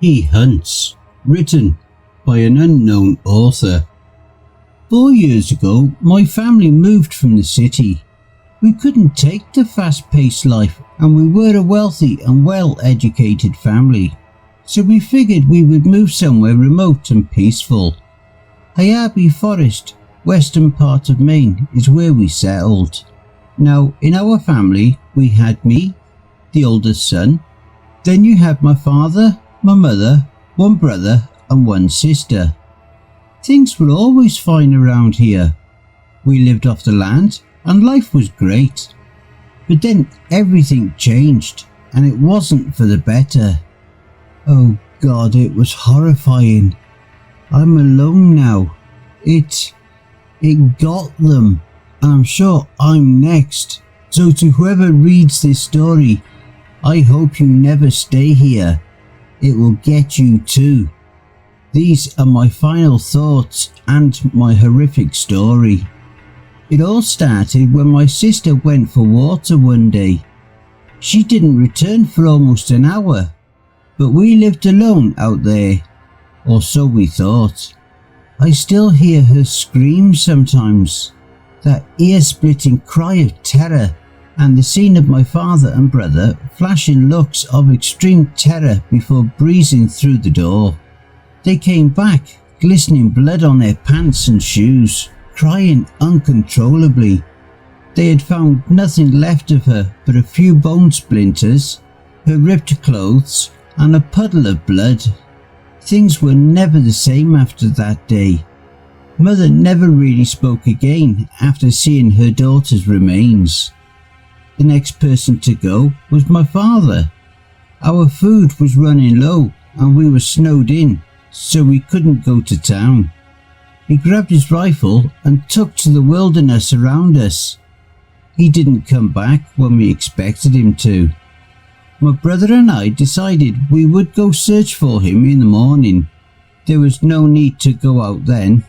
He Hunts, written by an unknown author. 4 years ago, my family moved from the city. We couldn't take the fast-paced life, and we were a wealthy and well-educated family, so we figured we would move somewhere remote and peaceful. Hayabi Forest, western part of Maine, is where we settled. Now, in our family, we had me, the oldest son. Then you had my father, my mother, one brother and one sister. Things were always fine around here. We lived off the land and life was great. But then everything changed and it wasn't for the better. Oh God, it was horrifying. I'm alone now. It got them, and I'm sure I'm next. So to whoever reads this story, I hope you never stay here. It will get you too. These are my final thoughts and my horrific story. It all started when my sister went for water one day. She didn't return for almost an hour, but we lived alone out there, or so we thought. I still hear her scream sometimes, that ear-splitting cry of terror, and the scene of my father and brother flashing looks of extreme terror before breezing through the door. They came back, glistening blood on their pants and shoes, crying uncontrollably. They had found nothing left of her but a few bone splinters, her ripped clothes, and a puddle of blood. Things were never the same after that day. Mother never really spoke again after seeing her daughter's remains. The next person to go was my father. Our food was running low and we were snowed in, so we couldn't go to town. He grabbed his rifle and took to the wilderness around us. He didn't come back when we expected him to. My brother and I decided we would go search for him in the morning. There was no need to go out then.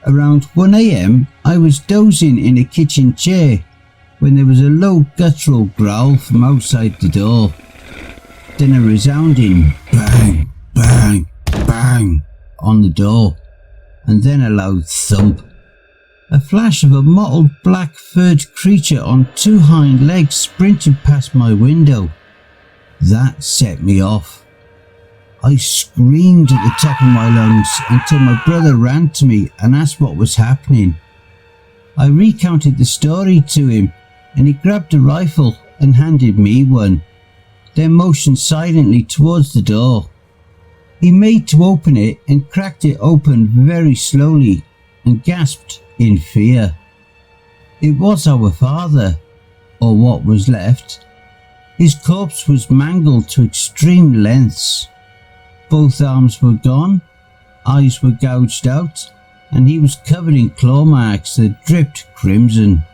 Around 1 a.m, I was dozing in a kitchen chair when there was a low guttural growl from outside the door. Then a resounding bang, bang, bang on the door, and then a loud thump. A flash of a mottled black furred creature on 2 hind legs sprinted past my window. That set me off. I screamed at the top of my lungs until my brother ran to me and asked what was happening. I recounted the story to him and he grabbed a rifle and handed me one, then motioned silently towards the door. He made to open it and cracked it open very slowly and gasped in fear. It was our father, or what was left. His corpse was mangled to extreme lengths. Both arms were gone, eyes were gouged out, and he was covered in claw marks that dripped crimson.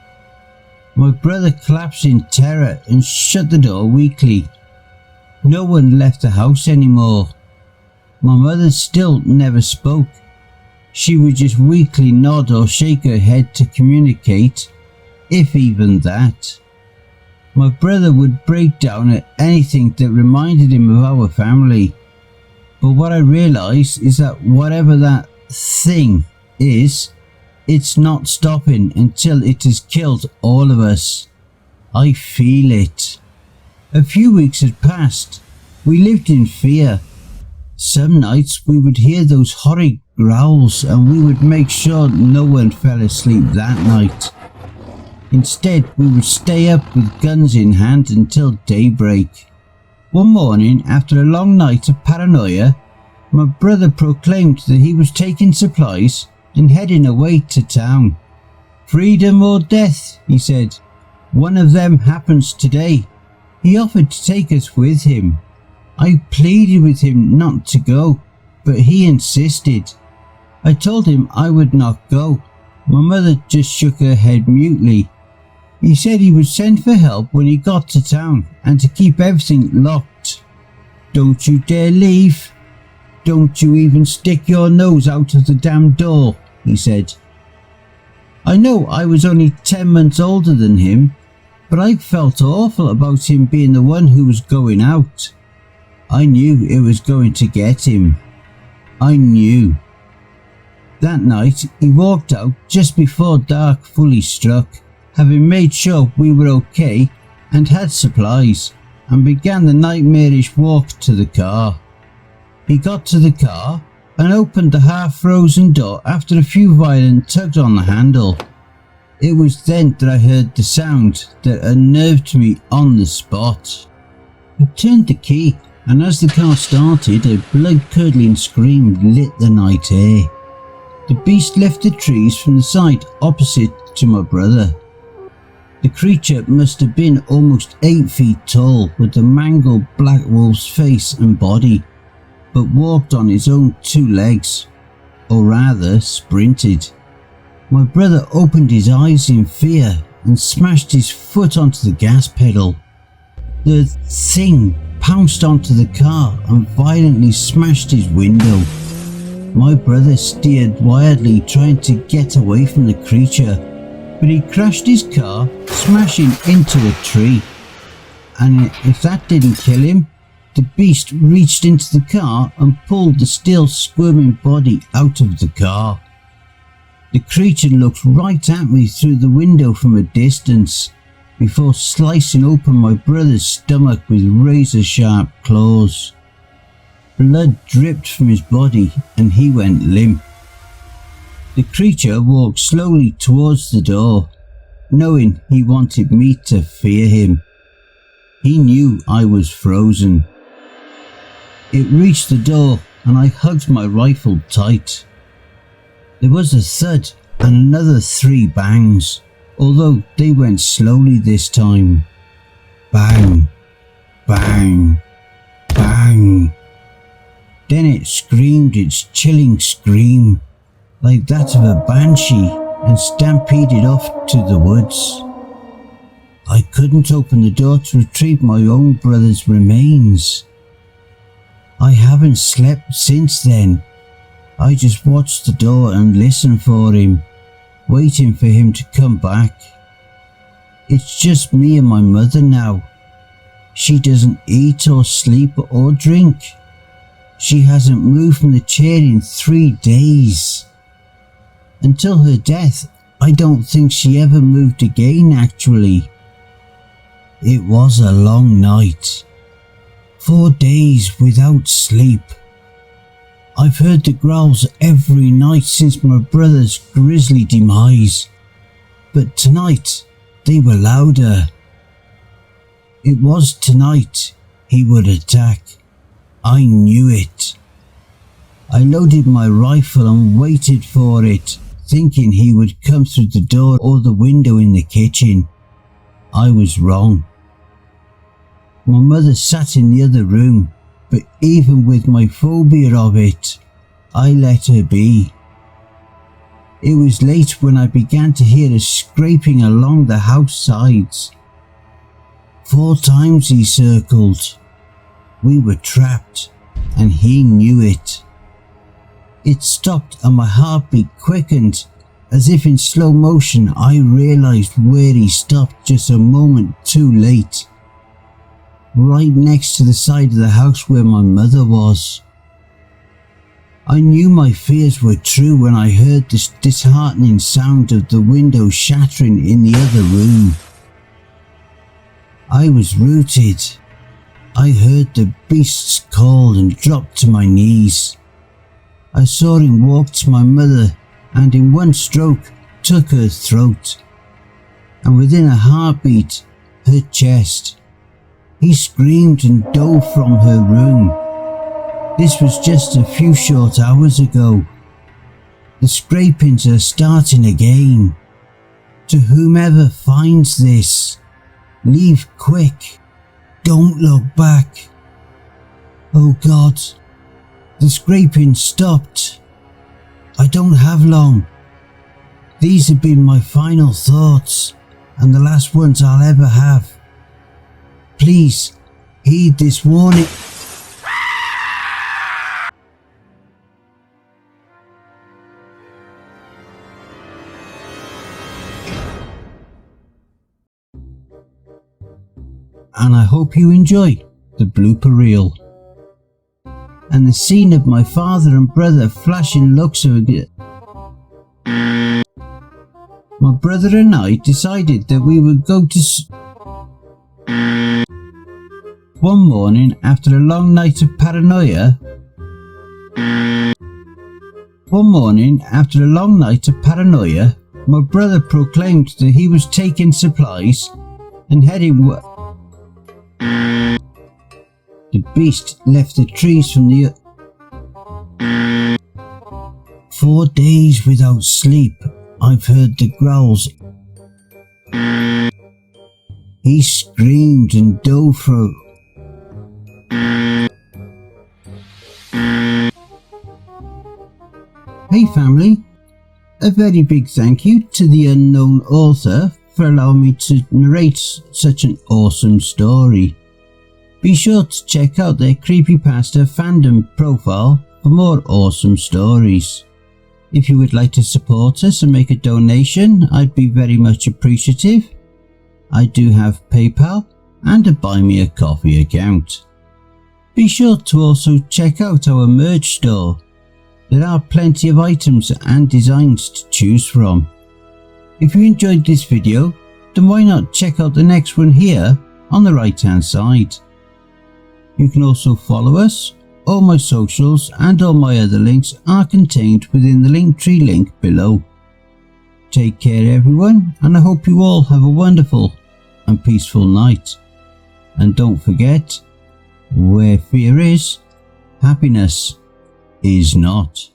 My brother collapsed in terror and shut the door weakly. No one left the house anymore. My mother still never spoke. She would just weakly nod or shake her head to communicate, if even that. My brother would break down at anything that reminded him of our family. But what I realised is that whatever that thing is, it's not stopping until it has killed all of us. I feel it. A few weeks had passed. We lived in fear. Some nights we would hear those horrid growls and we would make sure no one fell asleep that night. Instead, we would stay up with guns in hand until daybreak. One morning, after a long night of paranoia, my brother proclaimed that he was taking supplies and heading away to town. "Freedom or death," he said. "One of them happens today." He offered to take us with him. I pleaded with him not to go, but he insisted. I told him I would not go. My mother just shook her head mutely. He said he would send for help when he got to town and to keep everything locked. "Don't you dare leave. Don't you even stick your nose out of the damn door," he said. I know I was only 10 months older than him, but I felt awful about him being the one who was going out. I knew it was going to get him. I knew. That night he walked out just before dark fully struck, having made sure we were okay and had supplies, and began the nightmarish walk to the car. He got to the car and opened the half-frozen door after a few violent tugs on the handle. It was then that I heard the sound that unnerved me on the spot. I turned the key, and as the car started, a blood-curdling scream lit the night air. The beast left the trees from the side opposite to my brother. The creature must have been almost 8 feet tall, with the mangled black wolf's face and body, but walked on his own 2 legs, or rather sprinted. My brother opened his eyes in fear and smashed his foot onto the gas pedal. The thing pounced onto the car and violently smashed his window. My brother steered wildly, trying to get away from the creature, but he crashed his car, smashing into a tree. And if that didn't kill him, the beast reached into the car and pulled the still squirming body out of the car. The creature looked right at me through the window from a distance, before slicing open my brother's stomach with razor-sharp claws. Blood dripped from his body and he went limp. The creature walked slowly towards the door, knowing he wanted me to fear him. He knew I was frozen. It reached the door and I hugged my rifle tight. There was a thud and another 3 bangs, although they went slowly this time. Bang, bang, bang. Then it screamed its chilling scream, like that of a banshee, and stampeded off to the woods. I couldn't open the door to retrieve my own brother's remains. I haven't slept since then. I just watched the door and listened for him, waiting for him to come back. It's just me and my mother now. She doesn't eat or sleep or drink. She hasn't moved from the chair in 3 days. Until her death, I don't think she ever moved again, actually. It was a long night. 4 days without sleep. I've heard the growls every night since my brother's grisly demise, but tonight they were louder. It was tonight he would attack. I knew it. I loaded my rifle and waited for it, thinking he would come through the door or the window in the kitchen. I was wrong. My mother sat in the other room, but even with my phobia of it, I let her be. It was late when I began to hear a scraping along the house sides. 4 times he circled. We were trapped, and he knew it. It stopped and my heartbeat quickened, as if in slow motion I realized where he stopped just a moment too late. Right next to the side of the house where my mother was. I knew my fears were true when I heard this disheartening sound of the window shattering in the other room. I was rooted. I heard the beast's call and dropped to my knees. I saw him walk to my mother and in one stroke took her throat, and within a heartbeat her chest. He screamed and dove from her room. This was just a few short hours ago. The scrapings are starting again. To whomever finds this, leave quick. Don't look back. Oh God, the scraping stopped. I don't have long. These have been my final thoughts, and the last ones I'll ever have. Please, heed this warning. And I hope you enjoy the blooper reel. and the scene of my father and brother flashing looks of it. My brother and I decided that we would go to one morning after a long night of paranoia. My brother proclaimed that he was taking supplies and heading The beast left the trees from the 4 days without sleep. I've heard the growls. He screamed and dove through. Hey family, a very big thank you to the unknown author for allowing me to narrate such an awesome story. Be sure to check out their Creepypasta fandom profile for more awesome stories. If you would like to support us and make a donation, I'd be very much appreciative. I do have PayPal and a Buy Me a Coffee account. Be sure to also check out our merch store. There are plenty of items and designs to choose from. If you enjoyed this video, then why not check out the next one here on the right hand side. You can also follow us. All my socials and all my other links are contained within the Linktree link below. Take care everyone, and I hope you all have a wonderful and peaceful night. And don't forget, where fear is, happiness is not.